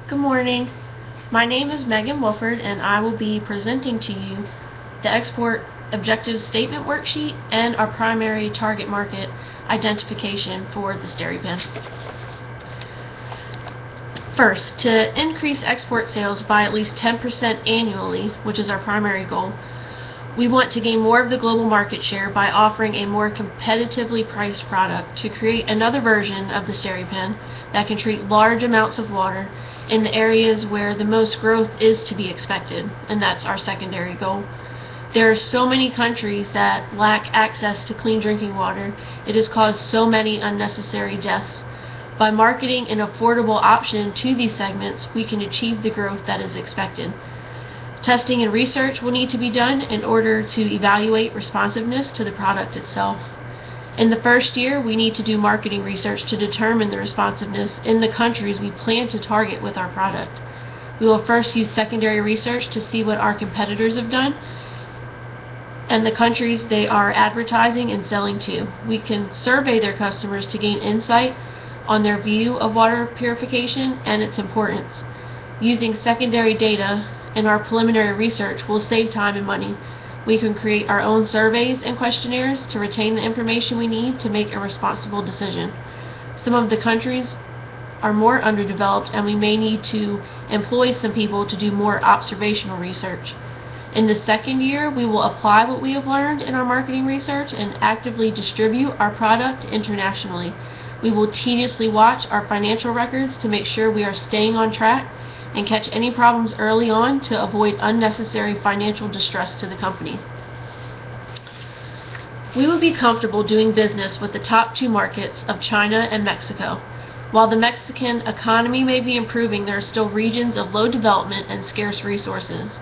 Good morning. My name is Meghan Woffard, and I will be presenting to you the Export Objective Statement Worksheet and our primary target market identification for the Dairy Pen. First, to increase export sales by at least 10% annually, which is our primary goal, we want to gain more of the global market share by offering a more competitively priced product to create another version of the Dairy Pen that can treat large amounts of water in the areas where the most growth is to be expected, and that's our secondary goal. There are so many countries that lack access to clean drinking water. It has caused so many unnecessary deaths. By marketing an affordable option to these segments, we can achieve the growth that is expected. Testing and research will need to be done in order to evaluate responsiveness to the product itself. In the first year, we need to do marketing research to determine the responsiveness in the countries we plan to target with our product. We will first use secondary research to see what our competitors have done and the countries they are advertising and selling to. We can survey their customers to gain insight on their view of water purification and its importance. Using secondary data in our preliminary research will save time and money. We can create our own surveys and questionnaires to retain the information we need to make a responsible decision. Some of the countries are more underdeveloped, and we may need to employ some people to do more observational research. In the second year, we will apply what we have learned in our marketing research and actively distribute our product internationally. We will tediously watch our financial records to make sure we are staying on track and catch any problems early on to avoid unnecessary financial distress to the company. We will be comfortable doing business with the top two markets of China and Mexico. While the Mexican economy may be improving, there are still regions of low development and scarce resources.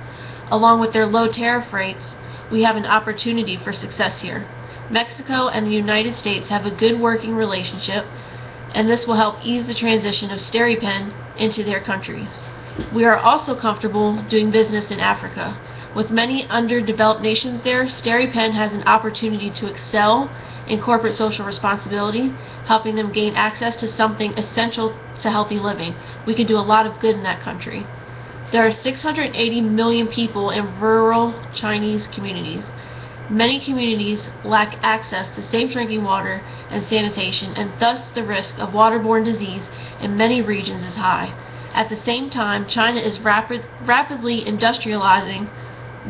Along with their low tariff rates, we have an opportunity for success here. Mexico and the United States have a good working relationship, and this will help ease the transition of Dairy Pen into their countries. We are also comfortable doing business in Africa. With many underdeveloped nations there, Dairy Pen has an opportunity to excel in corporate social responsibility, helping them gain access to something essential to healthy living. We can do a lot of good in that country. There are 680 million people in rural Chinese communities. Many communities lack access to safe drinking water and sanitation, and thus the risk of waterborne disease in many regions is high. At the same time, China is rapidly industrializing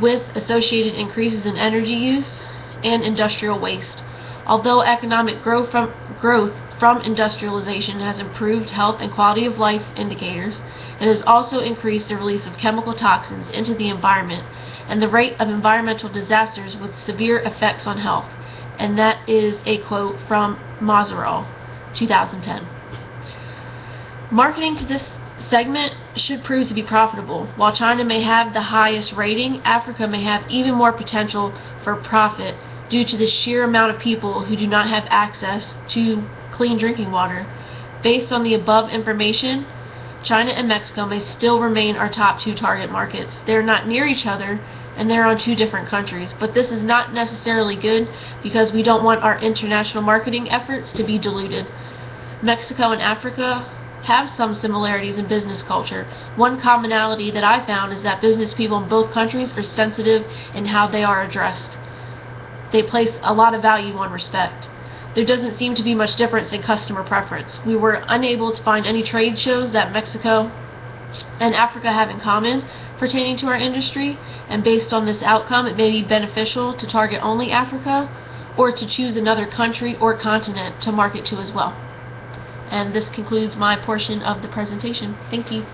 with associated increases in energy use and industrial waste. Although economic growth from industrialization has improved health and quality of life indicators, it has also increased the release of chemical toxins into the environment and the rate of environmental disasters with severe effects on health. And that is a quote from Mazerall, 2010. Marketing to this segment should prove to be profitable. While China may have the highest rating, Africa may have even more potential for profit due to the sheer amount of people who do not have access to clean drinking water. Based on the above information, China and Mexico may still remain our top two target markets. They are not near each other, and they're on two different countries, but this is not necessarily good because we don't want our international marketing efforts to be diluted. Mexico and Africa have some similarities in business culture. One commonality that I found is that business people in both countries are sensitive in how they are addressed. They place a lot of value on respect. There doesn't seem to be much difference in customer preference. We were unable to find any trade shows that Mexico and Africa have in common pertaining to our industry, and based on this outcome, it may be beneficial to target only Africa or to choose another country or continent to market to as well. And this concludes my portion of the presentation. Thank you.